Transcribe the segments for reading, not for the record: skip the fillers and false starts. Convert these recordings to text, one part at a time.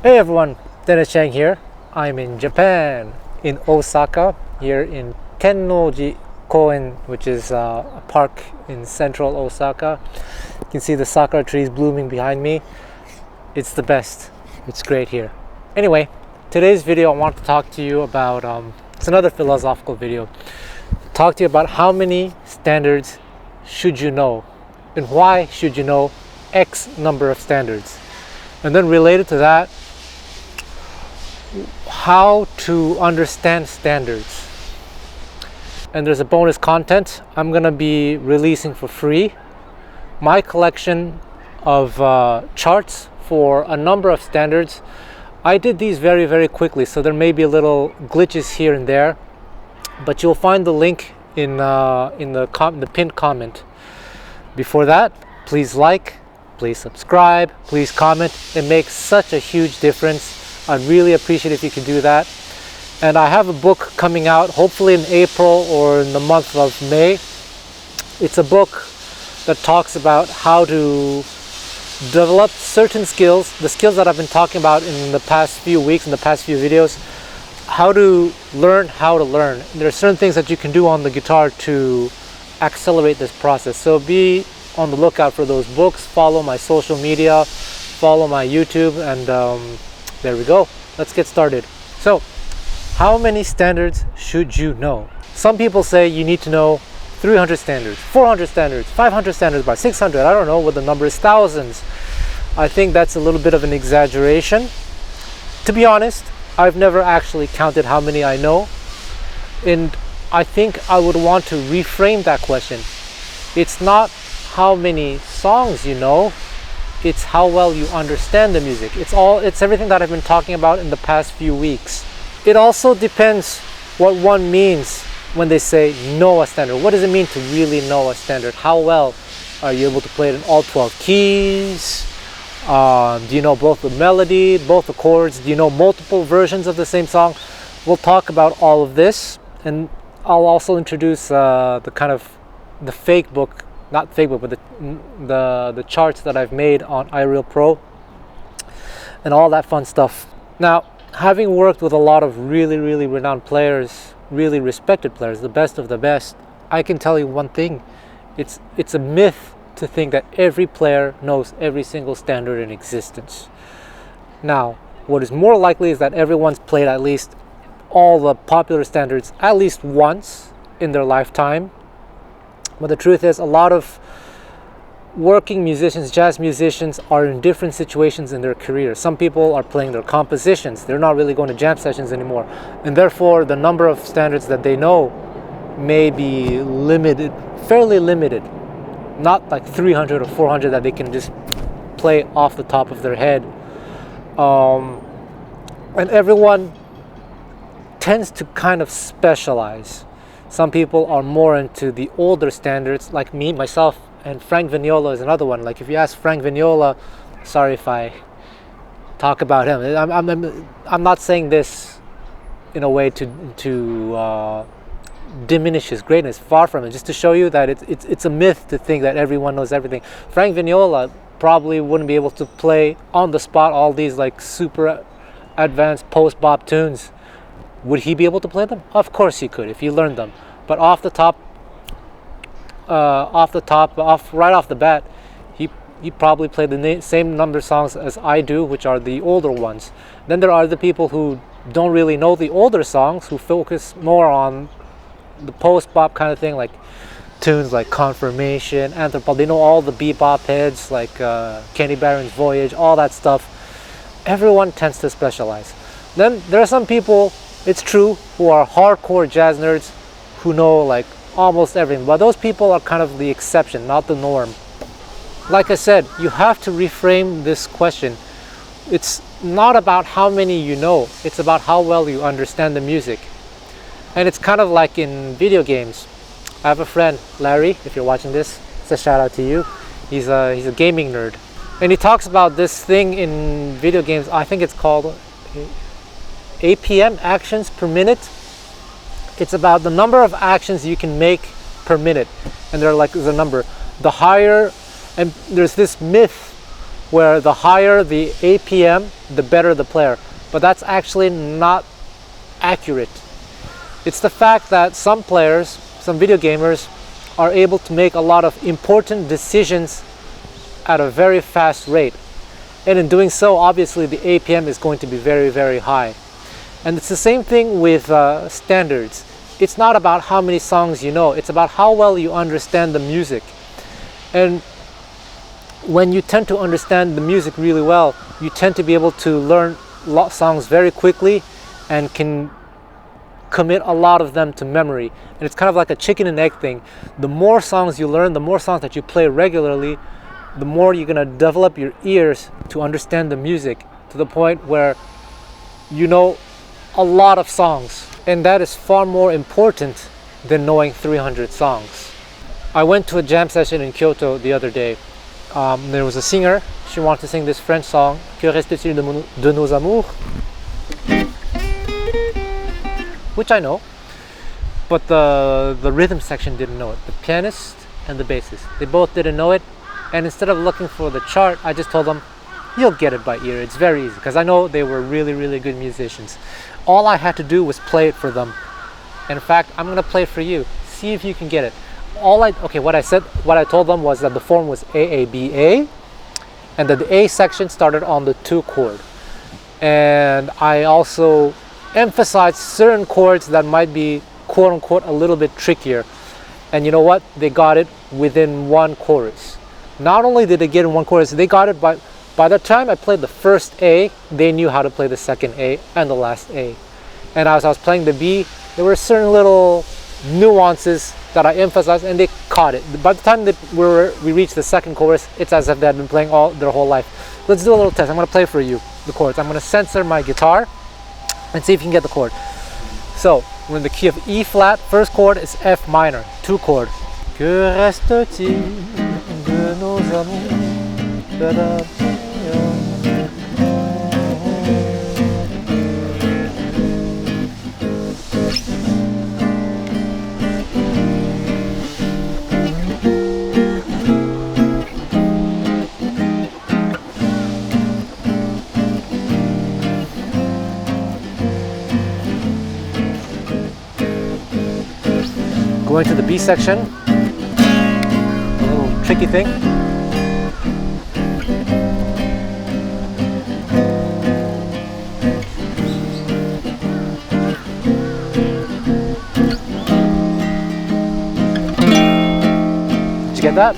Hey everyone, Dennis Chang here. I'm in Japan, in Osaka, here in Tennoji Koen, which is a park in central Osaka. You can see the sakura trees blooming behind me. It's the best. It's great here. Anyway, today's video I want to talk to you about, it's another philosophical video. Talk to you about how many standards should you know and why should you know X number of standards. And then related to that, how to understand standards. And there's a bonus content I'm gonna be releasing for free, my collection of charts for a number of standards. I did these very quickly, so there may be a little glitches here and there, but you'll find the link in the pinned comment. Before that, please like, please subscribe, please comment. It makes such a huge difference. I'd really appreciate if you could do that. And I have a book coming out, hopefully in April or in the month of May. It's a book that talks about how to develop certain skills, the skills that I've been talking about in the past few weeks, in the past few videos, how to learn how to learn. And there are certain things that you can do on the guitar to accelerate this process. So be on the lookout for those books, follow my social media, follow my YouTube, and there we go. Let's get started. So, how many standards should you know? Some people say you need to know 300 standards, 400 standards, 500 standards, by 600. I don't know what the number is, thousands. I think that's a little bit of an exaggeration. To be honest, I've never actually counted how many I know. And I think I would want to reframe that question. It's not how many songs you know, it's how well you understand the music. It's everything that I've been talking about in the past few weeks. It also depends what one means when they say know a standard. What does it mean to really know a standard? How well are you able to play it in all 12 keys? Do you know both the melody, both the chords? Do you know multiple versions of the same song? We'll talk about all of this, and I'll also introduce the fake book, not fake book, but the charts that I've made on IrealPro and all that fun stuff. Now, having worked with a lot of really renowned players, really respected players, the best of the best, I can tell you one thing. It's a myth to think that every player knows every single standard in existence. Now, what is more likely is that everyone's played at least all the popular standards at least once in their lifetime. But the truth is, a lot of working musicians, jazz musicians, are in different situations in their career. Some people are playing their compositions. They're not really going to jam sessions anymore. And therefore, the number of standards that they know may be limited, fairly limited. Not like 300 or 400 that they can just play off the top of their head. And everyone tends to kind of specialize. Some people are more into the older standards, like me, myself, and Frank Vignola is another one. Like if you ask Frank Vignola, sorry if I talk about him. I'm not saying this in a way to diminish his greatness. Far from it. Just to show you that it's a myth to think that everyone knows everything. Frank Vignola probably wouldn't be able to play on the spot all these like super advanced post-bop tunes. Would he be able to play them? Of course he could if he learned them. But right off the bat, he probably played the same number of songs as I do, which are the older ones. Then there are the people who don't really know the older songs, who focus more on the post-bop kind of thing, like tunes like Confirmation, Anthropology. They know all the bebop heads, like Kenny Barron's Voyage, all that stuff. Everyone tends to specialize. Then there are some people, it's true, who are hardcore jazz nerds who know like almost everything. But those people are kind of the exception, not the norm. Like I said, you have to reframe this question. It's not about how many you know, it's about how well you understand the music. And it's kind of like in video games. I have a friend, Larry, if you're watching this, it's a shout out to you. He's a gaming nerd. And he talks about this thing in video games, I think it's called APM, actions per minute. It's about the number of actions you can make per minute. And there's a number. The higher, and there's this myth where the higher the APM, the better the player. But that's actually not accurate. It's the fact that some players, some video gamers, are able to make a lot of important decisions at a very fast rate. And in doing so, obviously the APM is going to be very, very high. And it's the same thing with standards. It's not about how many songs you know, it's about how well you understand the music. And when you tend to understand the music really well, you tend to be able to learn songs very quickly and can commit a lot of them to memory. And it's kind of like a chicken and egg thing. The more songs you learn, the more songs that you play regularly, the more you're going to develop your ears to understand the music to the point where you know a lot of songs. And that is far more important than knowing 300 songs. I went to a jam session in Kyoto the other day. There was a singer. She wanted to sing this French song, Que reste-t-il de nos amours? Which I know, but the rhythm section didn't know it. The pianist and the bassist, they both didn't know it. And instead of looking for the chart, I just told them, you'll get it by ear. It's very easy, because I know they were really, really good musicians. All I had to do was play it for them. In fact, I'm gonna play it for you. See if you can get it. What I told them was that the form was AABA, and that the A section started on the 2 chord. And I also emphasized certain chords that might be quote unquote a little bit trickier. And you know what? They got it within 1 chorus. Not only did they get in 1 chorus, they got it by the time I played the first A, they knew how to play the second A and the last A. And as I was playing the B, there were certain little nuances that I emphasized, and they caught it. By the time we reached the second chorus, it's as if they had been playing their whole life. Let's do a little test. I'm going to play for you the chords. I'm going to censor my guitar and see if you can get the chord. So we're in the key of E flat. First chord is F minor, 2 chord. Que reste-t-il de nos amours? Going to the B section, a little tricky thing. Did you get that?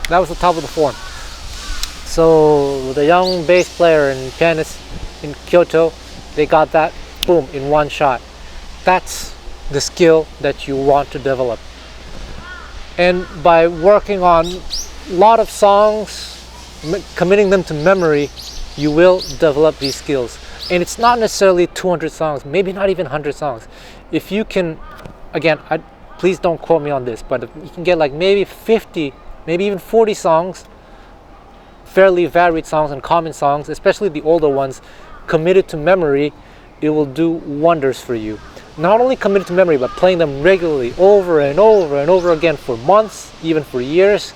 That was the top of the form. So the young bass player and pianist in Kyoto, they got that, boom, in 1 shot. That's the skill that you want to develop. And by working on a lot of songs, committing them to memory, you will develop these skills. And it's not necessarily 200 songs, maybe not even 100 songs. If you can, again, please don't quote me on this, but if you can get like maybe 50, maybe even 40 songs, fairly varied songs and common songs, especially the older ones, committed to memory, it will do wonders for you. Not only committed to memory, but playing them regularly over and over and over again for months, even for years,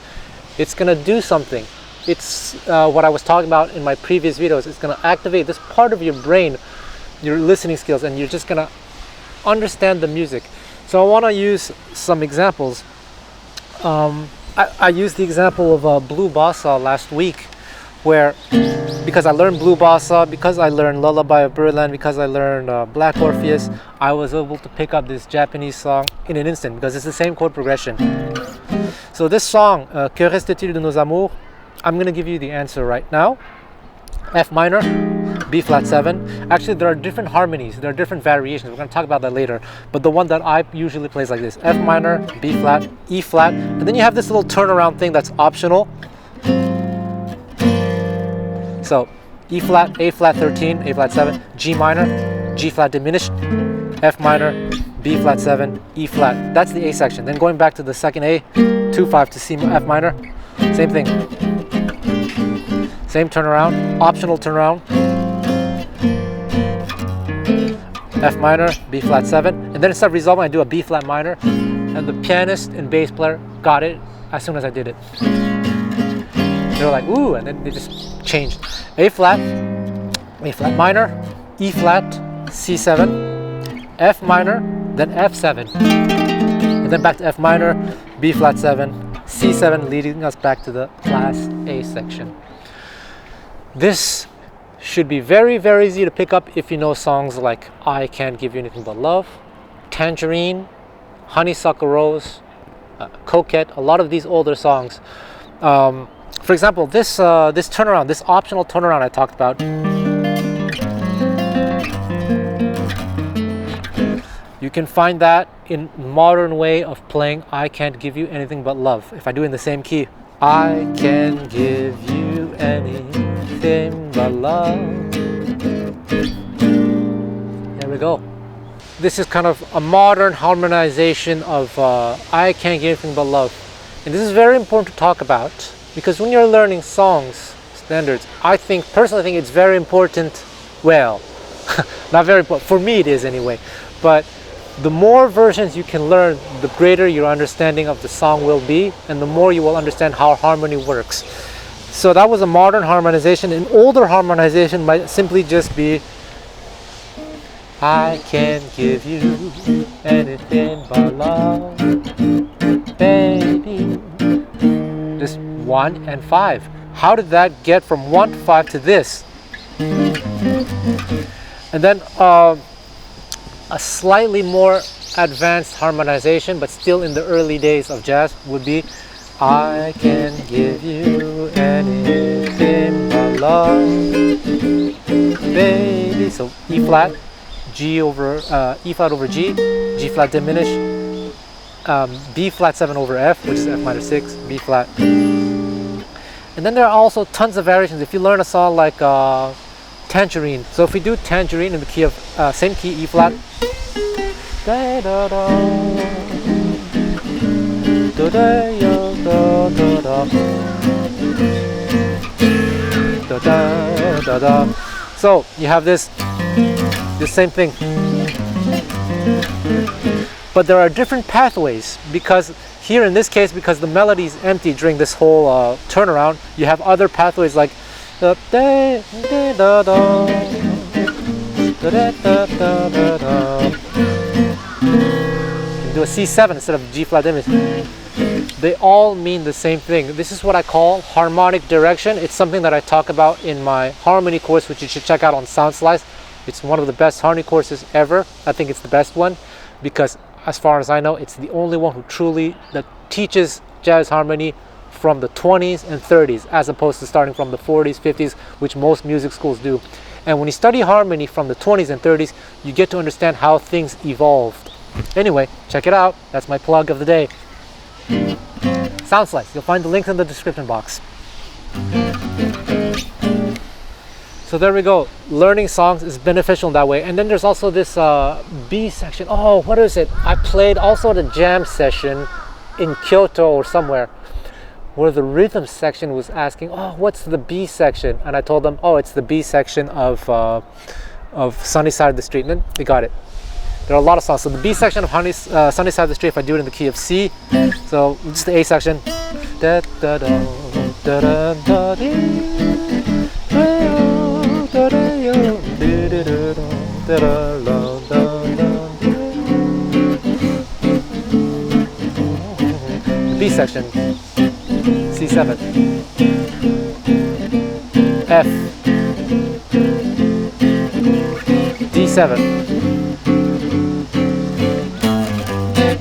it's gonna do something. It's what I was talking about in my previous videos. It's gonna activate this part of your brain, your listening skills, and you're just gonna understand the music. So I wanna use some examples. I used the example of Blue Bossa last week. where because I learned Blue Bossa, because I learned Lullaby of Birdland, because I learned Black Orpheus, I was able to pick up this Japanese song in an instant because it's the same chord progression. So this song, Que reste-t-il de nos amours? I'm going to give you the answer right now. F minor, B flat 7. Actually, there are different harmonies, there are different variations. We're going to talk about that later. But the one that I usually play is like this: F minor, B flat, E flat, and then you have this little turnaround thing that's optional. So E flat, A flat 13, A flat 7, G minor, G flat diminished, F minor, B flat 7, E flat. That's the A section. Then going back to the second A, 2-5 to C F minor, same thing. Same turnaround, optional turnaround. F minor, B flat 7, and then instead of resolving, I do a B flat minor, and the pianist and bass player got it as soon as I did it. They were like, ooh, and then they just changed. A flat minor, E flat, C7, F minor, then F7, and then back to F minor, B flat 7, C7, leading us back to the class A section. This should be very, very easy to pick up if you know songs like I Can't Give You Anything But Love, Tangerine, Honeysuckle Rose, Coquette, a lot of these older songs. For example, this turnaround, this optional turnaround I talked about, you can find that in modern way of playing I Can't Give You Anything But Love. If I do it in the same key, I can give you anything but love. There we go. This is kind of a modern harmonization of I Can't Give Anything But Love. And this is very important to talk about because when you're learning songs, standards, personally think it's very important, well, not very important, for me it is anyway, but the more versions you can learn, the greater your understanding of the song will be, and the more you will understand how harmony works. So that was a modern harmonization. An older harmonization might simply just be I can give you anything but love, baby. Just 1 and 5. How did that get from 1 to 5 to this? And then a slightly more advanced harmonization, but still in the early days of jazz, would be I can give you anything but love, baby. So E flat, G over E flat over G, G flat diminished, B flat 7 over F, which is F minor 6, B flat. And then there are also tons of variations. If you learn a song like Tangerine, so if we do Tangerine in the key of same key, E flat, da da da, da da da da da da da. So you have this same thing, but there are different pathways because here in this case, because the melody is empty during this whole turnaround, you have other pathways like da da da da da da da da da. You do a C7 instead of G flat diminished. They all mean the same thing. This is what I call harmonic direction. It's something that I talk about in my harmony course, which you should check out on SoundSlice. It's one of the best harmony courses ever. I think it's the best one because, as far as I know, it's the only one who truly that teaches jazz harmony from the 20s and 30s, as opposed to starting from the 40s, 50s, which most music schools do. And when you study harmony from the 20s and 30s, you get to understand how things evolved. Anyway, check it out. That's my plug of the day. SoundSlice. You'll find the links in the description box. So there we go. Learning songs is beneficial in that way. And then there's also this B section. Oh, what is it? I played also at a jam session in Kyoto or somewhere where the rhythm section was asking, oh, what's the B section? And I told them, oh, it's the B section of Sunny Side of the Street. And then they got it. There are a lot of songs. So the B section of Sunny Side of the Street, if I do it in the key of C, so just the A section. Da, da, da, da, da, da, dee, da, da, da, da, the B section, C7. F, D7.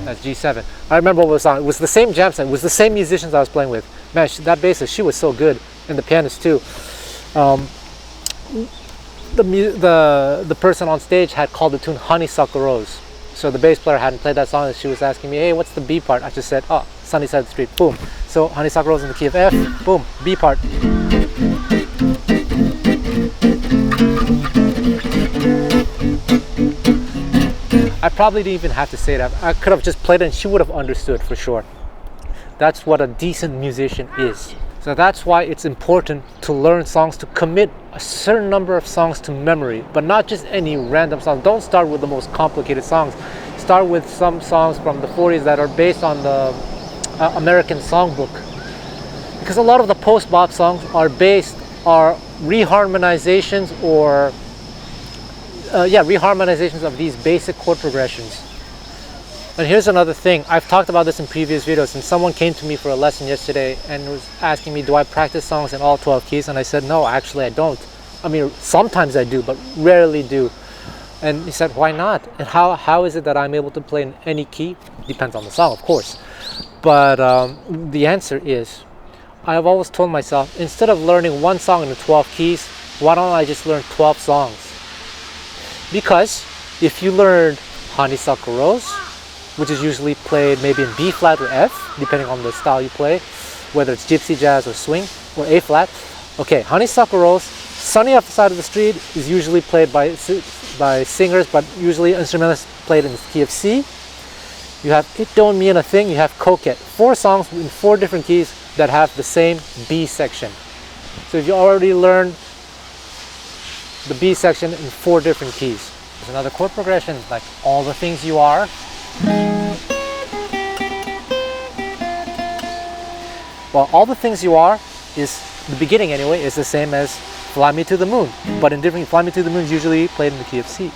That's G7. I remember what was on. It was the same jam set. It was the same musicians I was playing with. Man, that bassist, she was so good, and the pianist too. The person on stage had called the tune Honeysuckle Rose. So the bass player hadn't played that song, and she was asking me, "Hey, what's the B part?" I just said, "Oh, Sunny Side of the Street." Boom. So Honeysuckle Rose in the key of F. Boom. B part. I probably didn't even have to say that. I could have just played it and she would have understood for sure. That's what a decent musician is. So that's why it's important to learn songs, to commit a certain number of songs to memory, but not just any random songs. Don't start with the most complicated songs. Start with some songs from the 40s that are based on the American songbook. Because a lot of the post-bop songs are reharmonizations or reharmonizations of these basic chord progressions. And here's another thing. I've talked about this in previous videos, and someone came to me for a lesson yesterday and was asking me, do I practice songs in all 12 keys? And I said, no, actually I don't. I mean, sometimes I do, but rarely do. And he said, why not? And how is it that I'm able to play in any key? Depends on the song, of course. But the answer is, I've always told myself, instead of learning one song in the 12 keys, why don't I just learn 12 songs? Because if you learned Honeysuckle Rose, which is usually played maybe in B flat or F, depending on the style you play, whether it's gypsy jazz or swing, or A flat. Okay, Honeysuckle Rose, Sunny Off the Side of the Street is usually played by singers, but usually instrumentalists played in the key of C. You have It Don't Mean a Thing, you have Coquette. 4 songs in 4 different keys that have the same B section. So if you already learned the B section in 4 different keys. There's another chord progression, like All the Things You Are. Well, All the Things You Are is, the beginning anyway, is the same as Fly Me to the Moon. But in different, Fly Me to the Moon is usually played in the key of C.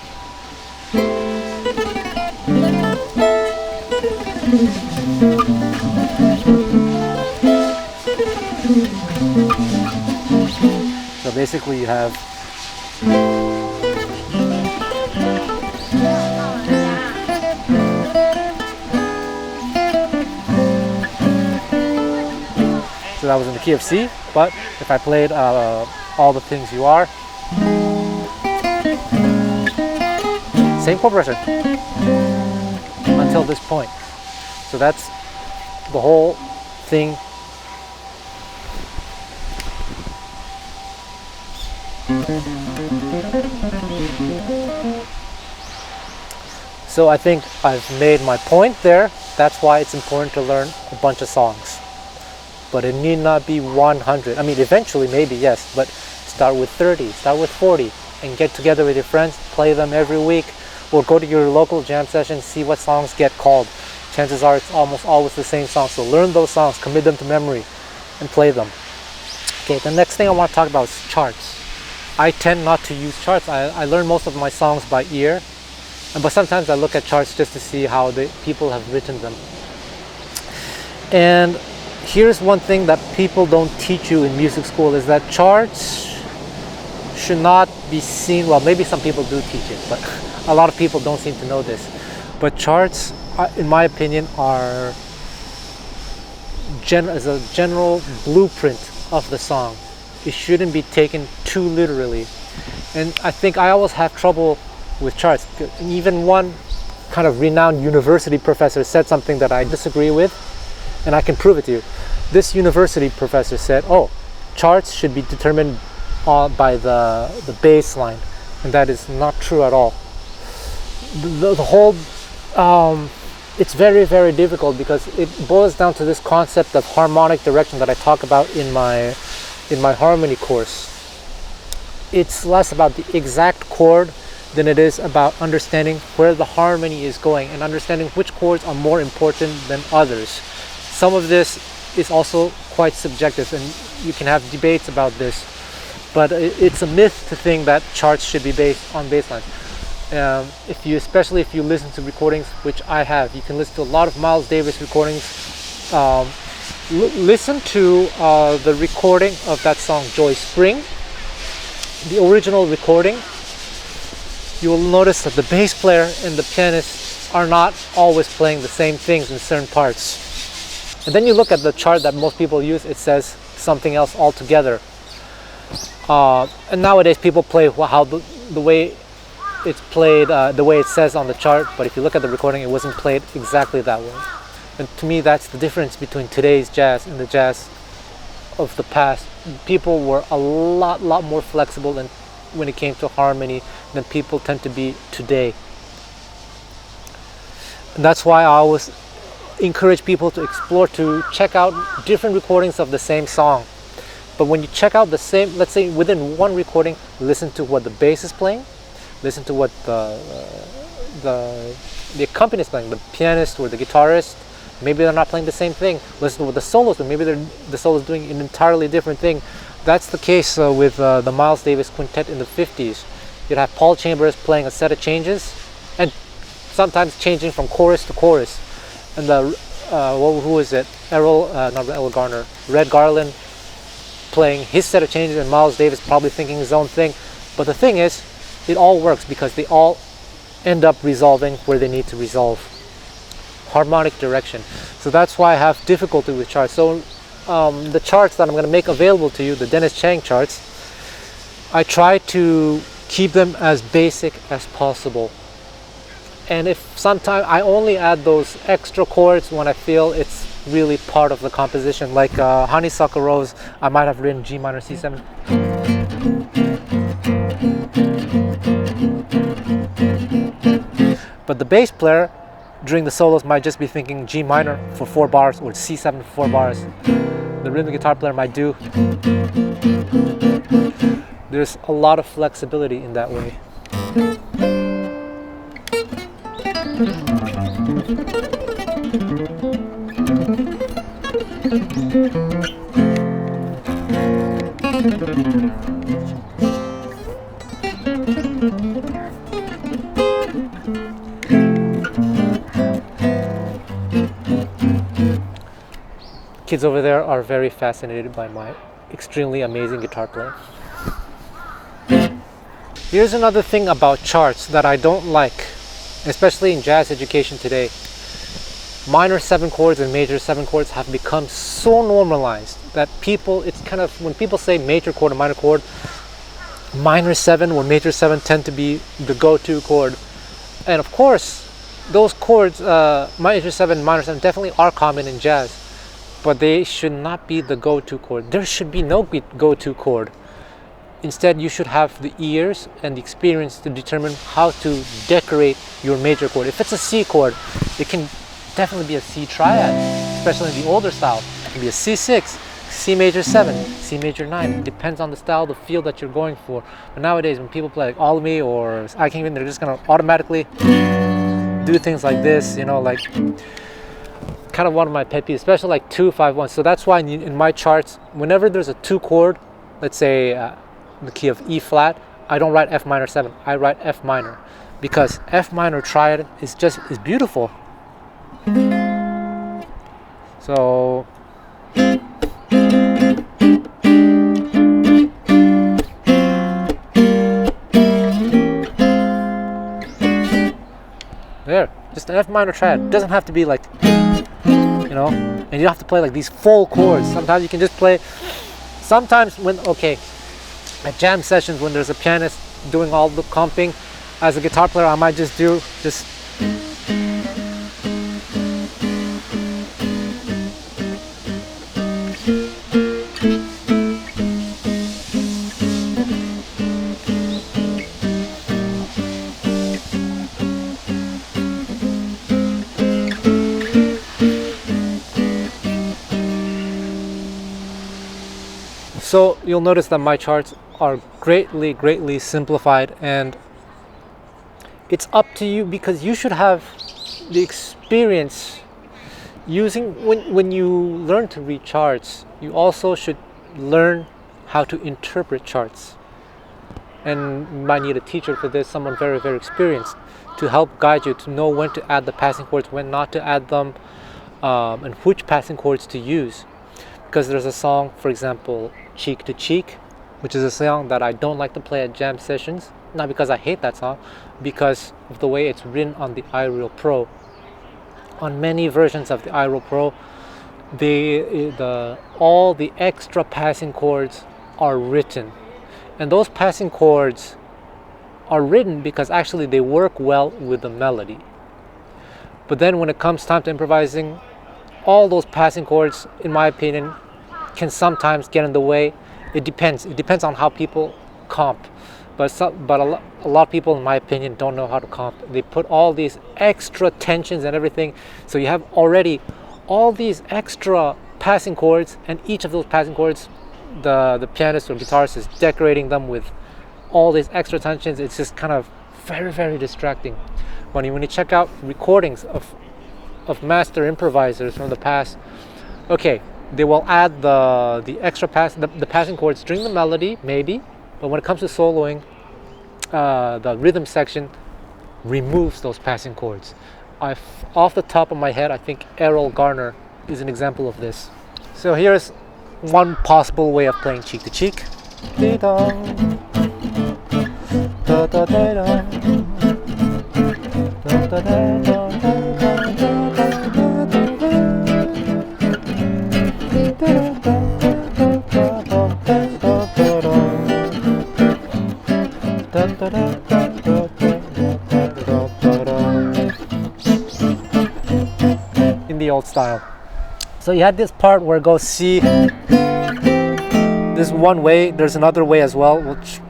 So basically you have so that was in the key of C, but if I played All the Things You Are, same chord progression until this point. So that's the whole thing. So I think I've made my point there. That's why it's important to learn a bunch of songs. But it need not be 100. I mean, eventually maybe, yes, but start with 30, start with 40, and get together with your friends, play them every week, or go to your local jam session, see what songs get called. Chances are it's almost always the same song. So learn those songs, commit them to memory, and play them. Okay, the next thing I want to talk about is charts. I tend not to use charts. I learn most of my songs by ear, but sometimes I look at charts just to see how the people have written them. And here's one thing that people don't teach you in music school, is that charts should not be seen, well, maybe some people do teach it, but a lot of people don't seem to know this. But charts, in my opinion, are as a general blueprint of the song. It shouldn't be taken too literally. And I think I always have trouble with charts. And even one kind of renowned university professor said something that I disagree with, and I can prove it to you. This university professor said, oh, charts should be determined by the bass line, and that is not true at all. The whole, it's very, very difficult because it boils down to this concept of harmonic direction that I talk about in my harmony course. It's less about the exact chord than it is about understanding where the harmony is going and understanding which chords are more important than others. Some of this is also quite subjective, and you can have debates about this, but it's a myth to think that charts should be based on bass lines. Especially if you listen to recordings, which I have, you can listen to a lot of Miles Davis recordings. Listen to the recording of that song Joy Spring the original recording, you will notice that the bass player and the pianist are not always playing the same things in certain parts. And then you look at the chart that most people use, it says something else altogether. And nowadays people play how the way it's played, the way it says on the chart, but if you look at the recording, it wasn't played exactly that way. And to me, that's the difference between today's jazz and the jazz of the past. People were a lot more flexible than when it came to harmony than people tend to be today. And that's why I always encourage people to explore, to check out different recordings of the same song. But when you check out the same, let's say within one recording, listen to what the bass is playing, listen to what the accompanist is playing, the pianist or the guitarist. Maybe they're not playing the same thing. Listen to what the soloist is doing. Maybe the soloist is doing an entirely different thing. That's the case with the Miles Davis Quintet in the 50s. You'd have Paul Chambers playing a set of changes, and sometimes changing from chorus to chorus. And who is it? Not Errol Garner. Red Garland playing his set of changes, and Miles Davis probably thinking his own thing. But the thing is, it all works because they all end up resolving where they need to resolve. Harmonic direction. So that's why I have difficulty with charts. So the charts that I'm going to make available to you, the Dennis Chang charts, I try to keep them as basic as possible. And if sometimes I only add those extra chords when I feel it's really part of the composition, like Honeysuckle Rose, I might have written G minor C7. But the bass player during the solos might just be thinking G minor for 4 bars or C7 for 4 bars. The rhythm guitar player might do. There's a lot of flexibility in that way. Kids over there are very fascinated by my extremely amazing guitar playing. Here's another thing about charts that I don't like, especially in jazz education today. Minor 7 chords and major 7 chords have become so normalized that people, it's kind of, when people say major chord and minor chord, minor 7 or major 7 tend to be the go-to chord. And of course, those chords, major 7, minor 7, definitely are common in jazz, but they should not be the go-to chord. There should be no go-to chord. Instead, you should have the ears and the experience to determine how to decorate your major chord. If it's a C chord, it can definitely be a C triad, especially in the older style. It can be a C6, C major 7, C major 9. It depends on the style, the feel that you're going for. But nowadays, when people play like All of Me or I Can't Even, they're just gonna automatically do things like this, you know, like kind of one of my pet peeves, especially like 2-5-1. So that's why in my charts, whenever there's a 2 chord, let's say the key of E flat, I don't write F minor 7, I write F minor, because F minor triad is beautiful. So there, just an F minor triad. It doesn't have to be like, you know, and you don't have to play like these full chords. Sometimes you can just play, sometimes when, okay, at jam sessions when there's a pianist doing all the comping, as a guitar player I might just do So you'll notice that my charts are greatly simplified, and it's up to you because you should have the experience using, when you learn to read charts, you also should learn how to interpret charts. And you might need a teacher for this, someone very experienced, to help guide you to know when to add the passing chords, when not to add them, and which passing chords to use. Because there's a song, for example, Cheek to Cheek, which is a song that I don't like to play at jam sessions. Not because I hate that song, because of the way it's written on the IrealPro. On many versions of the IrealPro, all the extra passing chords are written, and those passing chords are written because actually they work well with the melody. But then when it comes time to improvising, all those passing chords, in my opinion, can sometimes get in the way. It depends on how people comp, but a lot of people, in my opinion, don't know how to comp. They put all these extra tensions and everything, so you have already all these extra passing chords, and each of those passing chords, the pianist or guitarist is decorating them with all these extra tensions. It's just kind of very, very distracting. When you check out recordings of master improvisers from the past, okay, they will add the extra the passing chords during the melody, maybe, but when it comes to soloing, the rhythm section removes those passing chords. Off the top of my head, I think Errol Garner is an example of this. So here's one possible way of playing cheek to cheek. In the old style. So you had this part where it goes C. This is one way. There's another way as well, which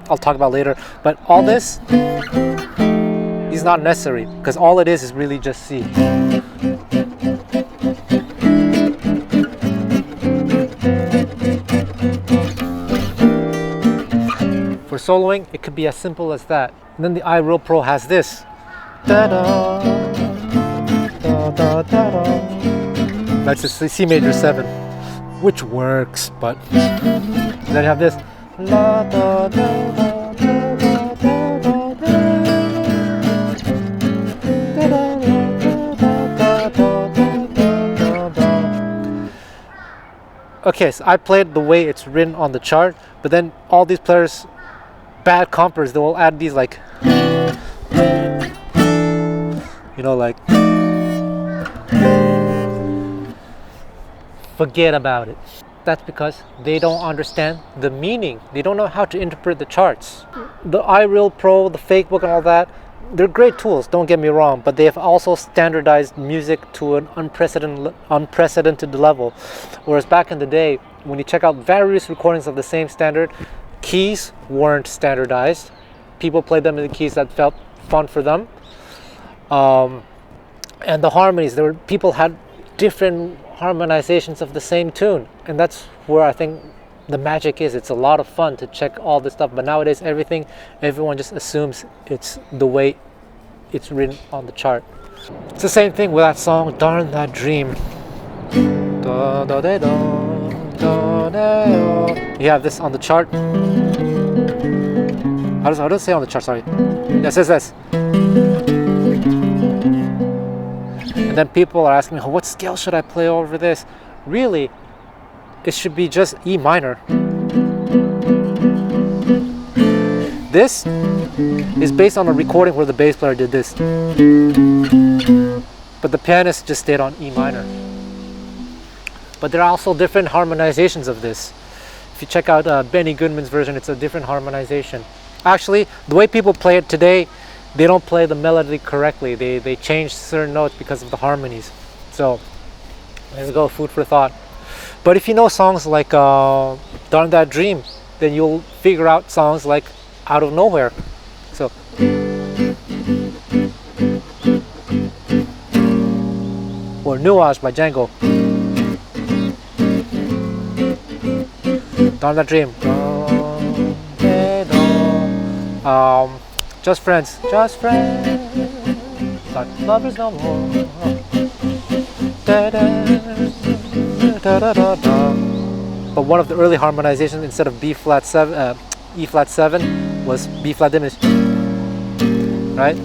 I'll talk about later. But all this is not necessary, because all it is really just C. For soloing, it could be as simple as that. And then the IrealPro has this. Da-da, da-da-da-da. That's just the C major 7, which works, but then you have this. La, da, da, da, da, da, da, da. Okay, so I played the way it's written on the chart, but then all these players, bad compers, they will add these like, like, forget about it. That's because they don't understand the meaning. They don't know how to interpret the charts. The IrealPro, the Fakebook, and all that, they're great tools, don't get me wrong, but they have also standardized music to an unprecedented level. Whereas back in the day, when you check out various recordings of the same standard, keys weren't standardized. People played them in the keys that felt fun for them. And the harmonies, people had different harmonizations of the same tune, and that's where I think the magic is. It's a lot of fun to check all this stuff, but nowadays everyone just assumes it's the way it's written on the chart. It's the same thing with that song, Darn That Dream. You have this on the chart. How does it say on the chart? Sorry. Yeah, it says this. And then people are asking me, what scale should I play over this? Really, it should be just E minor. This is based on a recording where the bass player did this, but the pianist just stayed on E minor. But there are also different harmonizations of this. If you check out Benny Goodman's version, it's a different harmonization. Actually, the way people play it today, they don't play the melody correctly. They change certain notes because of the harmonies. So let's go, food for thought. But if you know songs like Darn That Dream, then you'll figure out songs like Out of Nowhere. So or Nuage by Django. Darn That Dream. Just friends, not lovers no more. But one of the early harmonizations, instead of B flat 7, E flat 7, was B flat diminished. Right?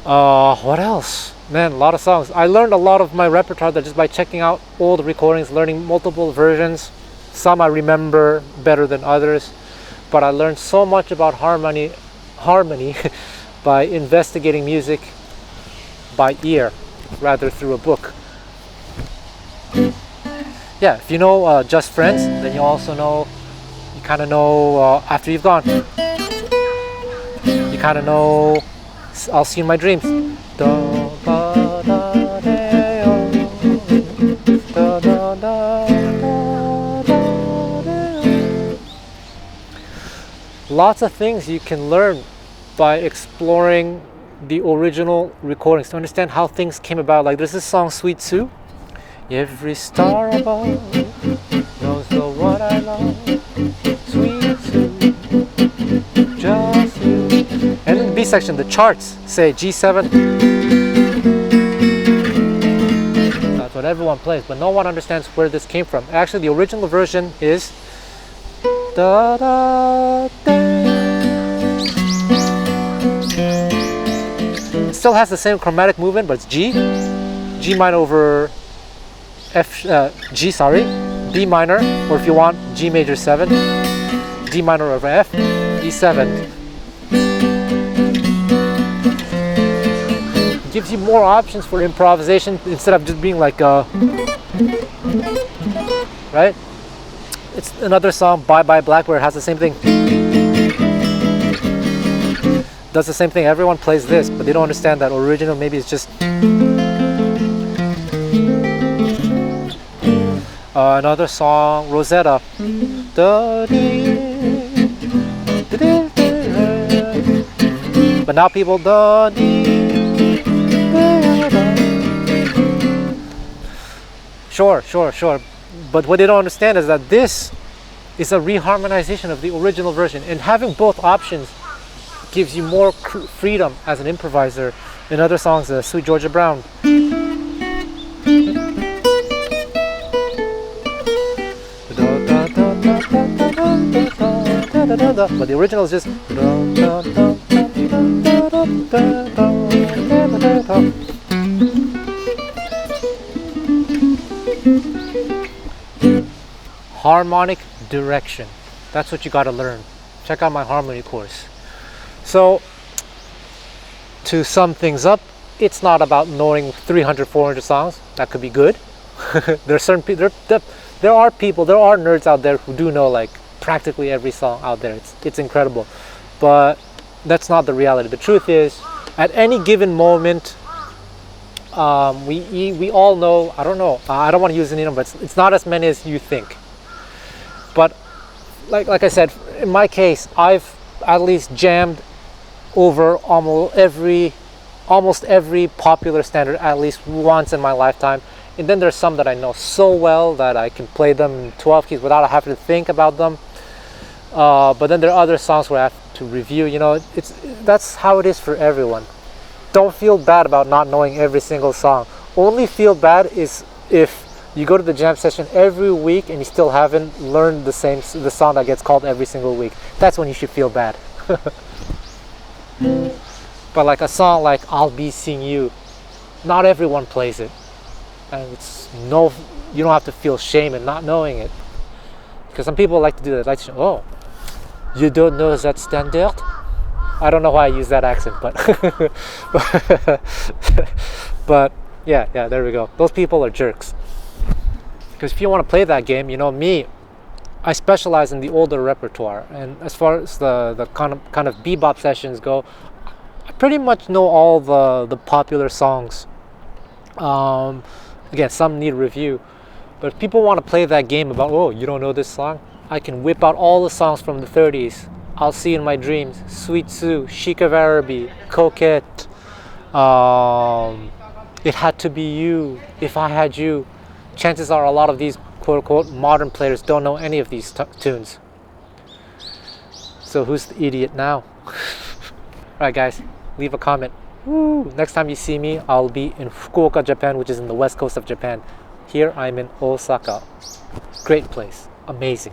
What else? Man, a lot of songs. I learned a lot of my repertoire just by checking out old recordings, learning multiple versions. Some I remember better than others, but I learned so much about harmony by investigating music by ear rather through a book. Yeah, if you know Just Friends, then you also know, you kind of know After You've Gone. You kind of know I'll See You in My Dreams. Lots of things you can learn by exploring the original recordings to understand how things came about. Like there's this song Sweet Sue. Every star above knows the one I love. Sweet Sue, just you. And in the B section, the charts say G7. That's what everyone plays, but no one understands where this came from. Actually, the original version is da da da. It still has the same chromatic movement, but it's G minor over B minor, or if you want, G major 7, D minor over F, E7. It gives you more options for improvisation instead of just being like right? It's another song, Bye Bye Blackbird, has the same thing. Does the same thing. Everyone plays this, but they don't understand that original maybe it's just another song, Rosetta. But now people Sure. But what they don't understand is that this is a reharmonization of the original version, and having both options gives you more freedom as an improviser. In other songs, Sweet Georgia Brown. But the original is just harmonic direction. That's what you got to learn. Check out my harmony course. So, to sum things up, it's not about knowing 300, 400 songs. That could be good. There are certain people, there are nerds out there who do know like practically every song out there. It's incredible, but that's not the reality. The truth is, at any given moment, we all know. I don't know. I don't want to use any number, but it's not as many as you think. But like I said, in my case, I've at least jammed over almost every popular standard at least once in my lifetime. And then there's some that I know so well that I can play them in 12 keys without having to think about them. But then there are other songs where I have to review. You know, that's how it is for everyone. Don't feel bad about not knowing every single song. Only feel bad is if you go to the jam session every week and you still haven't learned the song that gets called every single week. That's when you should feel bad. But like a song like I'll Be Seeing You, not everyone plays it. And you don't have to feel shame in not knowing it. Because some people like to do that. Like to say, oh, you don't know that standard? I don't know why I use that accent, but but yeah, there we go. Those people are jerks. Because if you want to play that game, you know me, I specialize in the older repertoire, and as far as the kind of bebop sessions go, I pretty much know all the popular songs. Again, some need review, but if people want to play that game about, oh, you don't know this song, I can whip out all the songs from the 30s. I'll See You in My Dreams, Sweet Sue, Chic of Araby, Coquette, It Had to Be You, If I Had You. Chances are a lot of these quote-unquote modern players don't know any of these tunes. So who's the idiot now? Alright guys, leave a comment. Woo. Next time you see me, I'll be in Fukuoka, Japan, which is in the west coast of Japan. Here I'm in Osaka. Great place. Amazing.